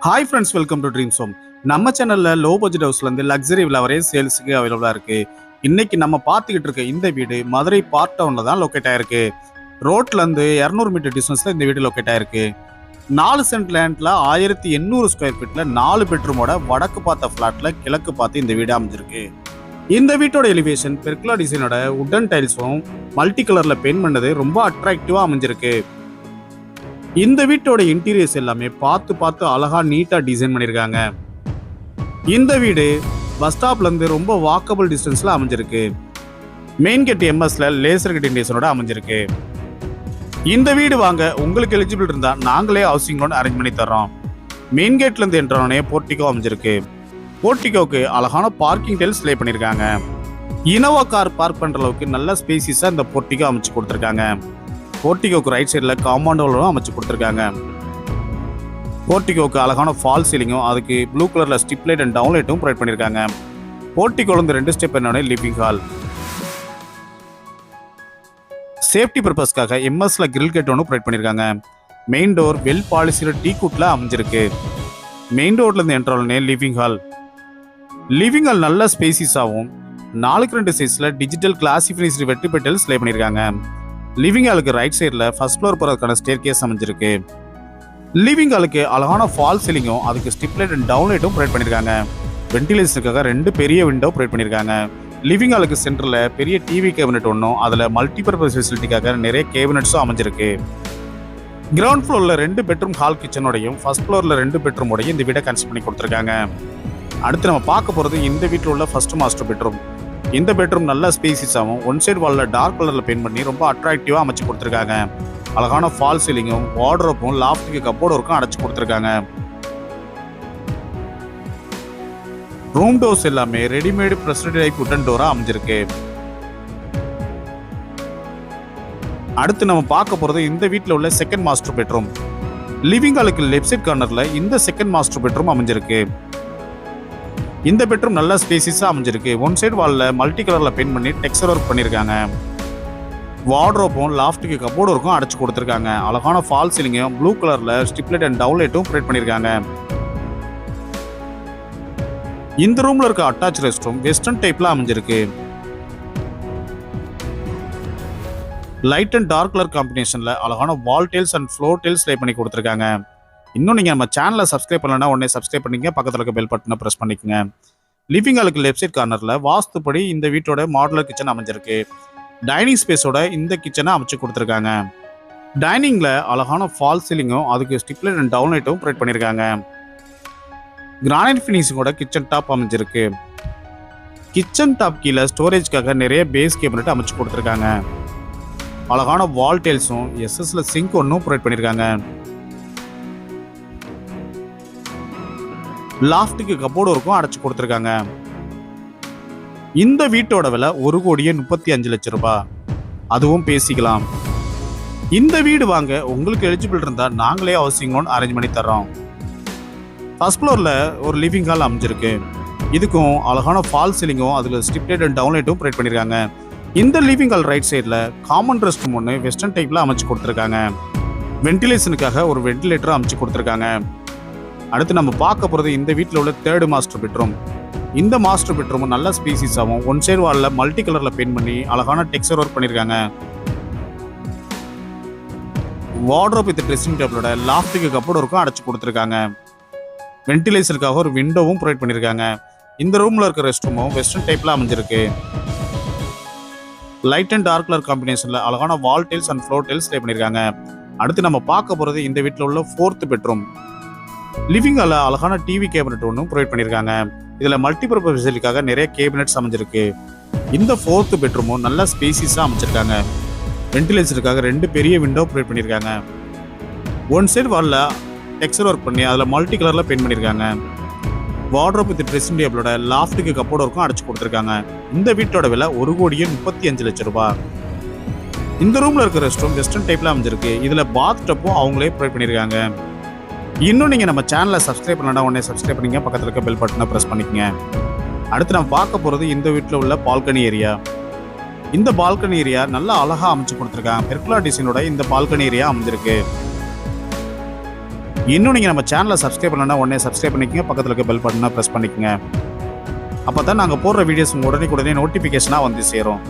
Hi friends, welcome to dreams home. நம்ம சேனல்ல low budget ஹவுஸ்ல இருந்து லக்ஸரி வில்லா வரை சேல்ஸுக்கு அவைலபிளா இருக்கு. இன்னைக்கு நம்ம பார்த்துக்கிட்டு இருக்க இந்த வீடு மதுரை பார்ட் டவுன்ல தான் லொக்கேட் ஆயிருக்கு. ரோட்ல இருந்து 200 மீட்டர் டிஸ்டன்ஸ்ல இந்த வீடு லொக்கேட் ஆயிருக்கு. 4 சென்ட் லேண்ட்ல 1800 ஸ்கொயர் ஃபீட்ல 4 பெட்ரூமோட வடக்கு பார்த்த பிளாட்ல கிழக்கு பார்த்து இந்த வீடு அமைஞ்சிருக்கு. இந்த வீட்டோட எலிவேஷன் பெர்குலா டிசைனோட உட்டன் டைல்ஸும் மல்டி கலர்ல பெயிண்ட் பண்ணது ரொம்ப அட்ராக்டிவா அமைஞ்சிருக்கு. இந்த வீட்டோட இன்டீரியர்ஸ் எல்லாமே பார்த்து அழகா நீட்டா டிசைன் பண்ணிருக்காங்க. இந்த வீடு பஸ் ஸ்டாப்ல இருந்து ரொம்ப வாக்கபிள் டிஸ்டன்ஸ்ல அமைஞ்சிருக்கு. மெயின் கேட் எம்எஸ்ல லேசர் கட் இண்டியேஷனோட அமைஞ்சிருக்கு. இந்த வீடு வாங்க உங்களுக்கு எலிஜிபிள் இருந்தா நாங்களே ஹவுசிங் லோன் அரேஞ்ச் பண்ணி தர்றோம். மெயின் கேட்ல இருந்து என்ட்ரோனே போர்ட்டிகோ அமைஞ்சிருக்கு. போர்ட்டிகோக்கு அழகான பார்க்கிங் டைல்ஸ் லே பண்ணிருக்காங்க. இனோவா கார் பார்க் பண்ற அளவுக்கு நல்ல ஸ்பேசிஸா இந்த போர்ட்டிகோ அமைச்சு கொடுத்துருக்காங்க. போர்ட்டிகோக்கு ரைட் சைடில் காம்பவுண்ட் வாலும் அமைச்சு கொடுத்துருக்காங்க. போர்ட்டிகோக்கு அழகான ஃபால் சீலிங்கும் அதுக்கு ப்ளூ கலரில் ஸ்டிப் லைட் அண்ட் டவுன் லைட்டும் ப்ரொவைட் பண்ணியிருக்காங்க. போர்ட்டிகோலேருந்து 2 ஸ்டெப் என்னோட லிவிங் ஹால். சேஃப்டி பர்பஸ்க்காக எம்எஸ்ல கிரில் கேட் ஒன்று ப்ரொவைட் பண்ணியிருக்காங்க. மெயின் டோர் வெல் பாலிசியில் டீ குட்ல அமைஞ்சிருக்கு. மெயின் டோர்லேருந்து என்ட்ரோல்னே லிவிங் ஹால். லிவிங் ஹால் நல்ல ஸ்பேசிஸாகவும் 4x2 சைஸில் டிஜிட்டல் கிளாசி ஃபினிஷ்டு வெட்டி பெட்டல்ஸ் லே பண்ணியிருக்காங்க. லிவிங் ஹாலுக்கு ரைட் சைடில் ஃபர்ஸ்ட் ஃப்ளோர் போகிறதுக்கான ஸ்டேர் கேஸ் அமைஞ்சிருக்கு. லிவிங் ஹாலுக்கு அழகான ஃபால் சீலிங்கும் அதுக்கு ஸ்டிப் லைட் அண்ட் டவுன் லைட்டும் ப்ரொவைட் பண்ணியிருக்காங்க. வென்டிலேஷனுக்காக 2 பெரிய விண்டோ ப்ரொவைட் பண்ணியிருக்காங்க. லிவிங் ஹாலுக்கு சென்டரில் பெரிய டிவி கேபினெட் ஒன்றும் அதில் மல்டிபர்பஸ் ஃபெசிலிட்டிக்காக நிறைய கேபினெட்ஸும் அமைஞ்சிருக்கு. கிரவுண்ட் ஃப்ளோரில் 2 பெட்ரூம் ஹால் கிச்சனோடையும் ஃபர்ஸ்ட் ஃப்ளோரில் 2 பெட்ரூமோடையும் இந்த வீட்டை கன்ஸ்ட்ரக்ட் பண்ணி கொடுத்துருக்காங்க. அடுத்து நம்ம பார்க்க போகிறது இந்த வீட்டில் உள்ள ஃபர்ஸ்ட் மாஸ்டர் பெட்ரூம். இந்த பெட்ரூம் நல்ல ஸ்பேசிஸாகவும் ஒன் சைடு வாலில் டார்க் கலரில் பெயிண்ட் பண்ணி ரொம்ப அட்ராக்டிவாக அமைச்சு கொடுத்துருக்காங்க. அழகான ஃபால் சீலிங்கும் வார்ட்ரோப்பும் லாஃப்ட்டுக்கு கப்போர்ட் ஒர்க்கும் அடைச்சு கொடுத்துருக்காங்க. ரூம் டோர்ஸ் எல்லாமே readymade breasted type wooden Dora அமைஞ்சிருக்கு. அடுத்து நம்ம பார்க்க போகிறது இந்த வீட்டில் உள்ள செகண்ட் மாஸ்டர் பெட்ரூம். லிவிங் ஹாலுக்கு லெஃப்ட் சைட் கார்னரில் இந்த செகண்ட் மாஸ்டர் பெட்ரூம் அமைஞ்சிருக்கு. இந்த பெட்ரூம் நல்ல ஸ்பேசிஸாக அமைஞ்சிருக்கு. ஒன் சைடு வாலில் மல்டி கலரில் பெயிண்ட் பண்ணி டெக்ஸ்சர் ஒர்க் பண்ணியிருக்காங்க. வார்ட்ரோப்பும் லாஃப்ட்டுக்கு கப்போர்ட் ஒர்க்கும் அடைச்சு கொடுத்துருக்காங்க. அழகான ஃபால் சீலிங்கும் ப்ளூ கலரில் ஸ்டிப் லைட் அண்ட் டவுன் லைட்டும் ப்ரொவைட் பண்ணியிருக்காங்க. இந்த ரூமில் இருக்க அட்டாச் ரெஸ்ட் ரூம் வெஸ்டர்ன் டைப்பில் அமைஞ்சிருக்கு. லைட் அண்ட் டார்க் கலர் காம்பினேஷனில் அழகான வால் டைல்ஸ் அண்ட் ஃப்ளோர் டைல்ஸ் லே பண்ணி கொடுத்துருக்காங்க. இன்னும் நீங்கள் நம்ம சேனலை சப்ஸ்கிரைப் பண்ணலன்னா உடனே சப்ஸ்கிரைப் பண்ணிங்க, பக்கத்தில் இருக்க பெல் பட்டனை ப்ரெஸ் பண்ணிக்கோங்க. லிவிங் ஹாலுக்கு லெஃப்ட் சைட் கார்னரில் வாஸ்துப்படி இந்த வீட்டோட மாடுலர் கிச்சன் அமைஞ்சிருக்கு. டைனிங் ஸ்பேஸோட இந்த கிச்சனை அமைச்சு கொடுத்துருக்காங்க. டைனிங்கில் அழகான ஃபால் சீலிங்கும் அதுக்கு ஸ்டிப் லைட் அண்ட் டவுன் லைட்டும் ப்ரொவைட் பண்ணியிருக்காங்க. கிரானைட் ஃபினிஷிங்கோட கிச்சன் டாப் அமைஞ்சிருக்கு. கிச்சன் டாப் கீழே ஸ்டோரேஜ்க்காக நிறைய பேஸ் கேபினட் அமைச்சு கொடுத்துருக்காங்க. அழகான வால் டைல்ஸும் எஸ்எஸ்ல சிங்க் ஒன்றும் ப்ரொவைட் பண்ணியிருக்காங்க. லாஃப்ட்டுக்கு கப்போர்ட் ஒர்க்கும் அடைச்சு கொடுத்துருக்காங்க. இந்த வீட்டோட விலை 1,35,00,000 ரூபாய். அதுவும் பேசிக்கலாம். இந்த வீடு வாங்க உங்களுக்கு எலிஜிபிள் இருந்தால் நாங்களே ஹவுசிங் லோன் அரேஞ்ச் பண்ணி தர்றோம். ஃபர்ஸ்ட் ஃப்ளோரில் ஒரு லிவிங் ஹால் அமைஞ்சிருக்கு. இதுக்கும் அழகான ஃபால் சீலிங்கும் அதில் ஸ்டிப் லைட் அண்ட் டவுன் லைட்டும் ப்ரொவைட் பண்ணியிருக்காங்க. இந்த லிவிங் ஹால் ரைட் சைடில் காமன் ரெஸ்ட் ரூம் ஒன்று வெஸ்டர்ன் டைப்பில் அமைச்சு கொடுத்துருக்காங்க. வென்டிலேஷனுக்காக ஒரு வென்டிலேட்டரும் அமைச்சு கொடுத்துருக்காங்க. அடுத்து நம்ம பார்க்க போகிறது இந்த வீட்டில் உள்ள தேர்டு மாஸ்டர் பெட்ரூம். இந்த மாஸ்டர் பெட்ரூம் நல்ல ஸ்பேசிஸாகவும் ஒன் சைடு வாலில் மல்டி கலரில் பெயிண்ட் பண்ணி அழகான டெக்ஸ்சர் ஒர்க் பண்ணியிருக்காங்க. வார்ட்ரோப் வித் ட்ரெஸ்ஸிங் டேபிளோட லாஃப்ட்டுக்கு கப்போர்ட் ஒர்க்கும் அடைச்சு கொடுத்துருக்காங்க. வென்டிலேஷனுக்காக ஒரு விண்டோவும் ப்ரொவைட் பண்ணியிருக்காங்க. இந்த ரூமில் இருக்க ரெஸ்ட் ரூமும் வெஸ்டர்ன் டைப்பில் அமைஞ்சிருக்கு. லைட் அண்ட் டார்க் கலர் காம்பினேஷனில் அழகான வால் டைல்ஸ் அண்ட் ஃப்ளோர் டைல்ஸ் லே பண்ணியிருக்காங்க. அடுத்து நம்ம பார்க்க போகிறது இந்த வீட்டில் உள்ள 4th பெட்ரூம். லிவிங் ஹாலில் அழகான டிவி கேபினெட் ஒன்றும் ப்ரொவைட் பண்ணியிருக்காங்க. இதில் மல்டிபர்பஸ் ஃபெசிலிட்டிக்காக நிறைய கேபினெட்ஸ் அமைஞ்சிருக்கு. இந்த 4th பெட்ரூமும் நல்ல ஸ்பேசிஸாக அமைச்சிருக்காங்க. வென்டிலேஷனுக்காக 2 பெரிய விண்டோ ப்ரொவைட் பண்ணியிருக்காங்க. ஒன் சைடு வாலில் டெக்ஸ்சர் ஒர்க் பண்ணி அதில் மல்டி கலரில் பெயிண்ட் பண்ணியிருக்காங்க. வார்ட்ரோப் வித் ட்ரெஸ்ஸிங் டேபிளோட லாஃப்ட்டுக்கு கப்போர்ட் ஒர்க்கும் அடைச்சு கொடுத்துருக்காங்க. இந்த வீட்டோட விலை 1,35,00,000 ரூபாய். இந்த ரூமில் இருக்க ரெஸ்ட் ரூம் வெஸ்டர்ன் டைப்பில் அமைஞ்சிருக்கு. இதில் பாத் டப்பும் அவங்களே ப்ரொவைட் பண்ணியிருக்காங்க. இன்னும் நீங்கள் நம்ம சேனலை சப்ஸ்கிரைப் பண்ணலன்னா உடனே சப்ஸ்கிரைப் பண்ணிங்க, பக்கத்தில் இருக்க பெல் பட்டனை ப்ரெஸ் பண்ணிக்கங்க. அடுத்து நம்ம பார்க்க போகிறது இந்த வீட்டில் உள்ள பால்கனி ஏரியா. இந்த பால்கனி ஏரியா நல்லா அழகாக அமைச்சு கொடுத்துருக்காங்க. பெர்குலா டிசைனோட இந்த பால்கனி ஏரியா அமைஞ்சிருக்கு. இன்னும் நீங்கள் நம்ம சேனலை சப்ஸ்கிரைப் பண்ணலன்னா உடனே சப்ஸ்கிரைப் பண்ணிக்கங்க, பக்கத்தில் இருக்க பெல் பட்டனை ப்ரெஸ் பண்ணிக்கங்க. அப்போ தான் நாங்கள் போடுற வீடியோஸ் உடனே நோட்டிஃபிகேஷனாக வந்து சேரும்.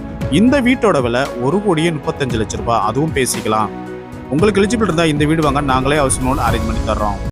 இந்த வீட்டோட விலை 1,35,00,000 ரூபாய். அதுவும் பேசிக்கலாம். உங்களுக்கு எலிஜிபிள் இருந்தால் இந்த வீடு வாங்க, நாங்களே ஹவுசிங் லோன் அரேஞ்ச் பண்ணி தர்றோம்.